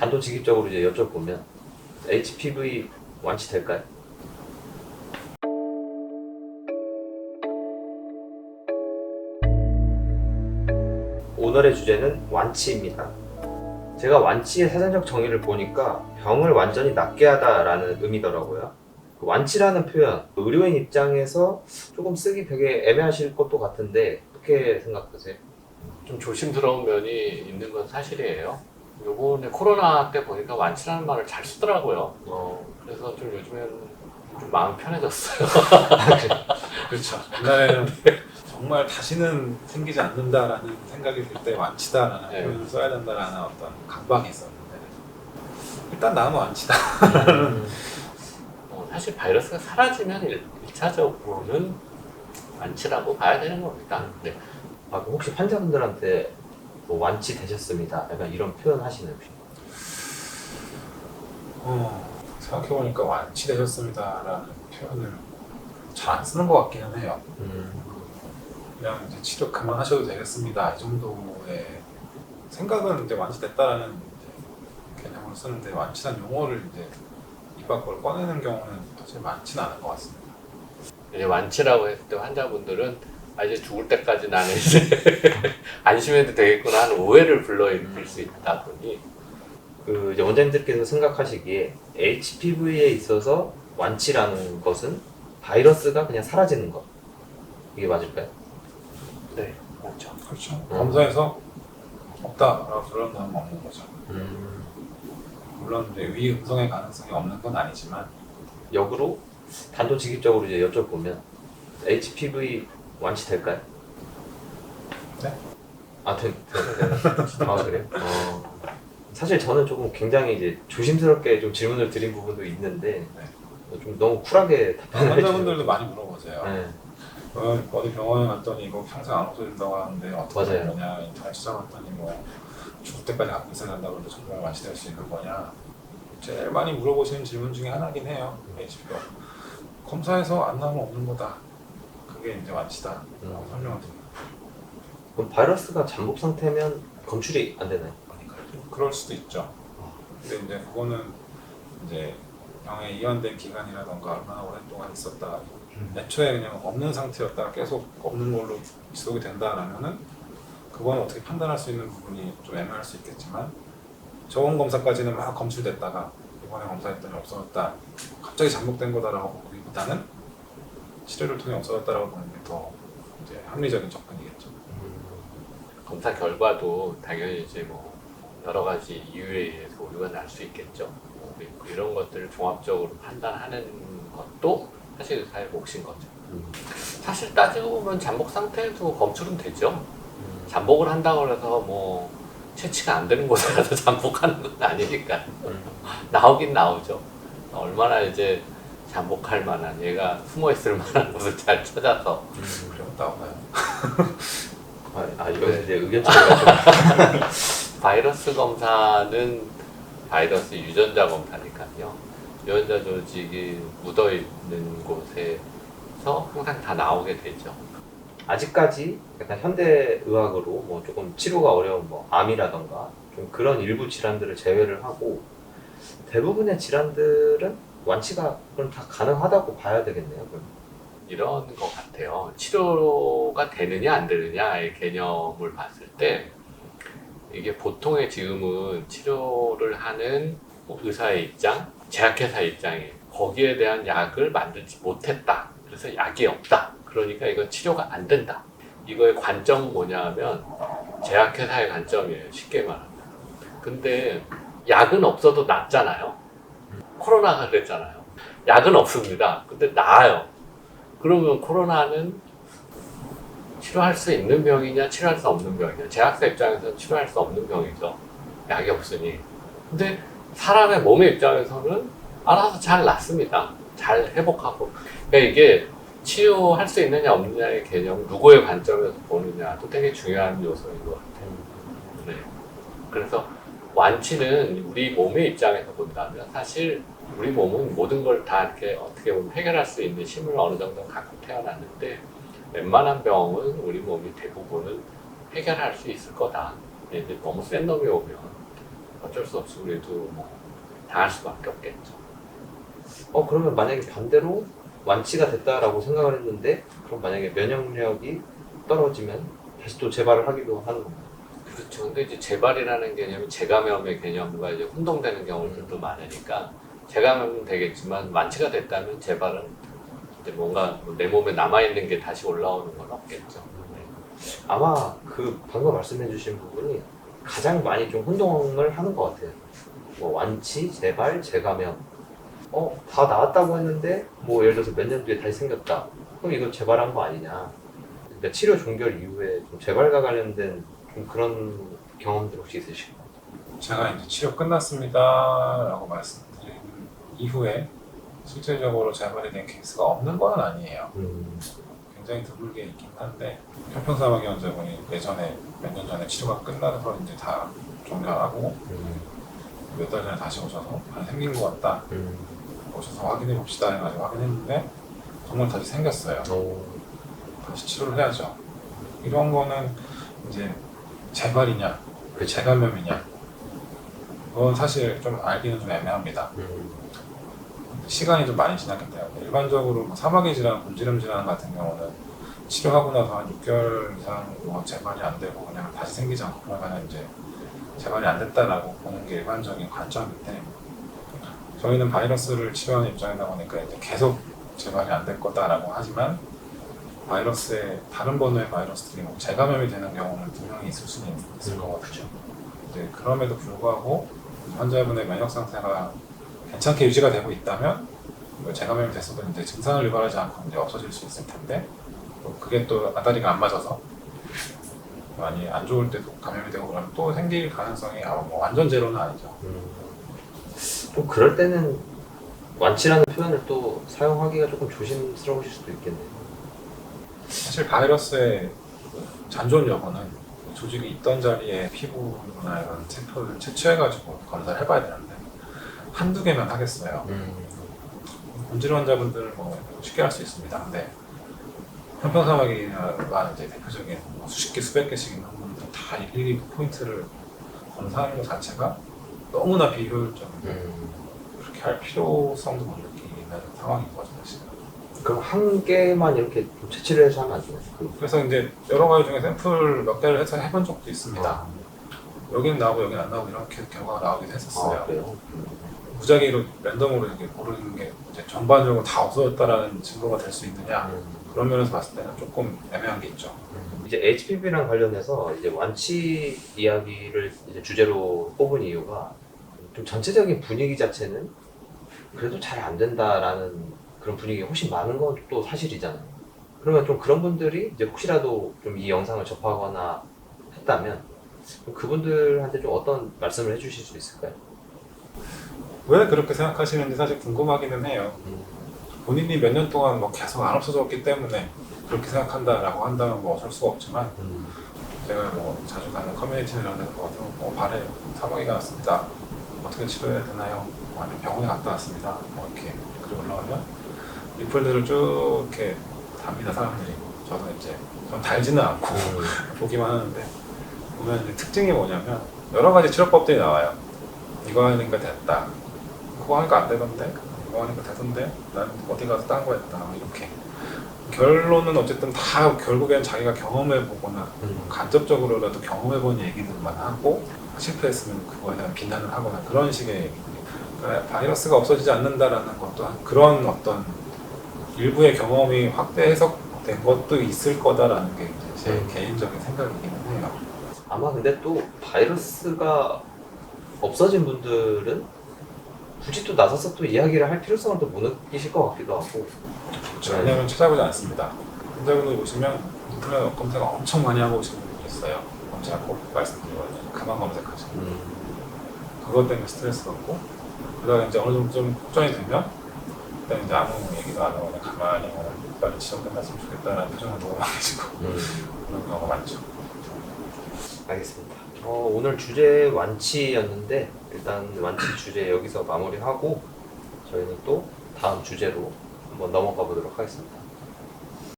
단도직입적으로 이제 여쭤보면 HPV 완치될까요? 오늘의 주제는 완치입니다. 제가 완치의 사전적 정의를 보니까 병을 완전히 낫게 하다라는 의미더라고요. 그 완치라는 표현, 의료인 입장에서 조금 쓰기 되게 애매하실 것도 같은데 어떻게 생각하세요? 좀 조심스러운 면이 있는 건 사실이에요. 요번에 코로나 때 보니까 완치라는 말을 잘 쓰더라고요. 그래서 좀 요즘에는 좀 마음이 편해졌어요. 그렇죠. 옛날에는 정말 다시는 생기지 않는다라는 생각이 들 때 완치다라는 네. 표현을 써야 된다라는 어떤 강박이 있었는데 일단 나는 완치다. 사실 바이러스가 사라지면 1차적으로는 완치라고 봐야 되는 겁니다. 네. 그럼 혹시 환자분들한테 뭐 완치되셨습니다, 약간 이런 표현 하시나요? 생각해보니까 완치되셨습니다라는 표현을 잘 안 쓰는 것 같기는 해요. 그냥 이제 치료 그만하셔도 되겠습니다. 이 정도의 생각은 이제 완치됐다라는 이제 개념으로 쓰는데 완치란 용어를 이제 입 밖으로 꺼내는 경우는 사실 많지는 않은 것 같습니다. 이제 완치라고 했을 때 환자분들은 이제 죽을 때까지 나는 이제 안심해도 되겠구나 하는 오해를 불러일으킬 수 있다 보니 그 이제 원장님들께서 생각하시기에 HPV에 있어서 완치라는 것은 바이러스가 그냥 사라지는 것, 이게 맞을까요? 네, 맞죠. 그렇죠. 검사에서 없다라고 그런다면 없는 거죠. 물론 이제 위 음성의 가능성이 없는 건 아니지만 역으로 단도직입적으로 이제 여쭤보면 HPV 완치될까요? 네. 그래요? 사실 저는 조금 굉장히 이제 조심스럽게 좀 질문을 드린 부분도 있는데 좀 너무 쿨하게 답변을 환자분들도 많이 물어보세요. 네. 어디 병원에 갔더니 이거 평생 안 없어진다고 하는데 어떻게 맞아요. 된 거냐, 인터넷 찾아봤더니 뭐 죽을 때까지 갖고 있어야 한다고 하는데 정말 완치될 수 있는 거냐. 제일 많이 물어보시는 질문 중에 하나긴 해요. HPV 검사에서 안 나오면 없는 거다. 그게 이제 완치다. 설명을 드립니다. 그럼 바이러스가 잠복 상태면 검출이 안 되나요? 그럴 수도 있죠. 근데 이제 그거는 이제 병에 이완된 기간이라던가 얼마나 오랫동안 있었다. 애초에 그냥 없는 상태였다가 계속 없는 걸로 지속이 된다라면은 그건 어떻게 판단할 수 있는 부분이 좀 애매할 수 있겠지만 저온 검사까지는 막 검출됐다가 이번에 검사했더니 없어졌다. 갑자기 잠복된 거다라고 보기보다는 치료를 통해 없어졌다라고 보는 게 더 이제 합리적인 접근이겠죠. 검사 결과도 당연히 이제 뭐 여러 가지 이유에 의해서 오류가 날 수 있겠죠. 이런 것들을 종합적으로 판단하는 것도 사실 의사의 몫인 거죠. 사실 따지고 보면 잠복 상태에도 검출은 되죠. 잠복을 한다고 해서 뭐 채취가 안 되는 곳에 가서 잠복하는 건 아니니까 나오긴 나오죠. 얼마나 이제 잠복할 만한, 얘가 숨어 있을 만한 곳을 잘 찾아서. 그리고 나오나요? 이거 이제 의견 차이가 좀 바이러스 검사는 바이러스 유전자 검사니까요. 유전자 조직이 묻어 있는 곳에서 항상 다 나오게 되죠. 아직까지 약간 현대 의학으로 뭐 조금 치료가 어려운 뭐 암이라던가 좀 그런 일부 질환들을 제외를 하고 대부분의 질환들은 완치가 그럼 다 가능하다고 봐야 되겠네요. 그럼. 이런 것 같아요. 치료가 되느냐 안 되느냐의 개념을 봤을 때 이게 보통의 지금은 치료를 하는 뭐 의사의 입장, 제약회사의 입장에 거기에 대한 약을 만들지 못했다. 그래서 약이 없다. 그러니까 이건 치료가 안 된다. 이거의 관점은 뭐냐 하면 제약회사의 관점이에요. 쉽게 말하면. 근데 약은 없어도 낫잖아요. 코로나가 그랬잖아요. 약은 없습니다. 근데 나아요. 그러면 코로나는 치료할 수 있는 병이냐 치료할 수 없는 병이냐. 제약사 입장에서는 치료할 수 없는 병이죠. 약이 없으니. 근데 사람의 몸의 입장에서는 알아서 잘 낫습니다. 잘 회복하고. 그러니까 이게 치료할 수 있느냐 없느냐의 개념, 누구의 관점에서 보느냐도 되게 중요한 요소인 것 같아요. 네. 그래서 완치는 우리 몸의 입장에서 본다면 사실 우리 몸은 모든 걸 다 이렇게 어떻게 보면 해결할 수 있는 힘을 어느 정도 갖고 태어났는데 웬만한 병은 우리 몸이 대부분은 해결할 수 있을 거다. 근데 너무 센 놈이 오면 어쩔 수 없이 우리도 뭐 당할 수밖에 없겠죠. 그러면 만약에 반대로 완치가 됐다라고 생각을 했는데 그럼 만약에 면역력이 떨어지면 다시 또 재발을 하기도 하는 건가요? 그렇죠. 근데 이제 재발이라는 개념이 재감염의 개념과 이제 혼동되는 경우들도 많으니까 재감염은 되겠지만 완치가 됐다면 재발은 이제 뭔가 내 몸에 남아있는 게 다시 올라오는 건 없겠죠. 아마 그 방금 말씀해주신 부분이 가장 많이 좀 혼동을 하는 것 같아요. 뭐 완치, 재발, 재감염. 다 나았다고 했는데 뭐 예를 들어서 몇 년 뒤에 다시 생겼다. 그럼 이거 재발한 거 아니냐? 그러니까 치료 종결 이후에 좀 재발과 관련된 좀 그런 경험들 혹시 있으실까요? 제가 이제 치료 끝났습니다라고 말씀드린 이후에 실질적으로 재발이 된 케이스가 없는 건 아니에요. 굉장히 드물게 있긴 한데 편평사막이 환자분이 예전에 몇 년 전에 치료가 끝나서 이제 다 종결하고 몇 달 전에 다시 오셔서 생긴 것 같다. 오셔서 확인해 봅시다 해가지고 확인했는데 정말 다시 생겼어요. 다시 치료를 해야죠. 이런 거는 이제 재발이냐, 재감염이냐, 그건 사실 좀 알기는 좀 애매합니다. 시간이 좀 많이 지났기 때문에 일반적으로 뭐 사마귀 질환, 곤지름 질환 같은 경우는 치료하고 나서 한 6개월 이상 뭐 재발이 안 되고 그냥 다시 생기지 않고 그러면 이제 재발이 안 됐다라고 보는 게 일반적인 관점인데 저희는 바이러스를 치료하는 입장이다 보니까 이제 계속 재발이 안 될 거다라고 하지만 바이러스의 다른 번호의 바이러스들이 뭐 재감염이 되는 경우는 분명히 있을 수는 있을 것 같죠. 이제 그럼에도 불구하고 환자분의 면역 상태가 괜찮게 유지가 되고 있다면 뭐 재감염이 됐어도 이제 증상을 유발하지 않고 이제 없어질 수 있을 텐데 또 그게 또 아다리가 안 맞아서 많이 안 좋을 때도 감염이 되고 그러면 또 생길 가능성이 아마 뭐 완전 제로는 아니죠. 좀 그럴 때는 완치라는 표현을 또 사용하기가 조금 조심스러우실 수도 있겠네요. 사실 바이러스의 잔존 여부는 조직이 있던 자리에 피부나 이런 샘플을 채취해가지고 검사를 해봐야 되는데 한두 개면 하겠어요. 곤지름 환자분들은 뭐 쉽게 할 수 있습니다. 근데 편평사마귀가 이제 대표적인 뭐 수십 개, 수백 개씩 있는 분들 다 일일이 그 포인트를 검사하는 것 자체가 너무나 비효율적이고 그렇게 할 필요성도 못 느끼는 상황인 거죠, 사실. 그럼 한 개만 이렇게 좀 채취를 해서 하면 안 돼요? 그래서 이제 여러 가지 중에 샘플 몇 개를 해서 해본 적도 있습니다. 여기는 나오고 여기는 안 나오고 이렇게 결과가 나오기도 했었어요. 그래요? 무작위로 랜덤으로 이렇게 고르는 게 이제 전반적으로 다 없어졌다라는 증거가 될 수 있느냐 그런 면에서 봤을 때는 조금 애매한 게 있죠. 이제 HPV랑 관련해서 이제 완치 이야기를 이제 주제로 뽑은 이유가 좀 전체적인 분위기 자체는 그래도 잘 안 된다라는 그런 분위기가 훨씬 많은 건 또 사실이잖아요. 그러면 좀 그런 분들이 이제 혹시라도 좀 이 영상을 접하거나 했다면 그분들한테 좀 어떤 말씀을 해주실 수 있을까요? 왜 그렇게 생각하시는지 사실 궁금하기는 해요. 본인이 몇 년 동안 뭐 계속 안 없어졌기 때문에 그렇게 생각한다라고 한다면 뭐 어쩔 수가 없지만 제가 뭐 자주 가는 커뮤니티 이런 데서 발에 사마귀가 났습니다. 어떻게 치료해야 되나요? 아니면 병원에 갔다 왔습니다. 뭐 이렇게 글이 올라오면 리플들을 쭉 이렇게 답니다, 사람들이. 저도 이제 좀 달지는 않고 보기만 하는데 보면 이제 특징이 뭐냐면 여러 가지 치료법들이 나와요. 이거 하니까 됐다. 그거 하니까 안 되던데? 이거 하니까 되던데? 난 어디 가서 딴 거 했다. 이렇게. 결론은 어쨌든 다 결국엔 자기가 경험해보거나 간접적으로라도 경험해본 얘기들만 하고 실패했으면 그거에 대한 비난을 하거나 그런 식의 얘기들이. 그러니까 바이러스가 없어지지 않는다라는 것도 그런 어떤 일부의 경험이 확대 해석된 것도 있을 거다라는 게 제 개인적인 생각이기는 해요. 아마 근데 또 바이러스가 없어진 분들은 굳이 또 나서서 또 이야기를 할 필요성을 또 못 느끼실 것 같기도 하고. 그렇죠. 왜냐면 찾아보지 않습니다. 환자분들 보시면 인터넷 검색 엄청 많이 하고 오시는 분들이 있어요. 제가 꼭 말씀드리거든요. 그만 검색하시고 그것 때문에 스트레스 받고 그러다가 이제 어느 정도 좀 걱정이 되면 일단 이제 아무 얘기도 안 하고 그냥 가만히 빨리 치료 끝났으면 좋겠다라는 표정을 보고 계시고 그런 경우가 많죠. 알겠습니다. 오늘 주제 완치였는데 일단 완치 주제 여기서 마무리하고 저희는 또 다음 주제로 한번 넘어가 보도록 하겠습니다.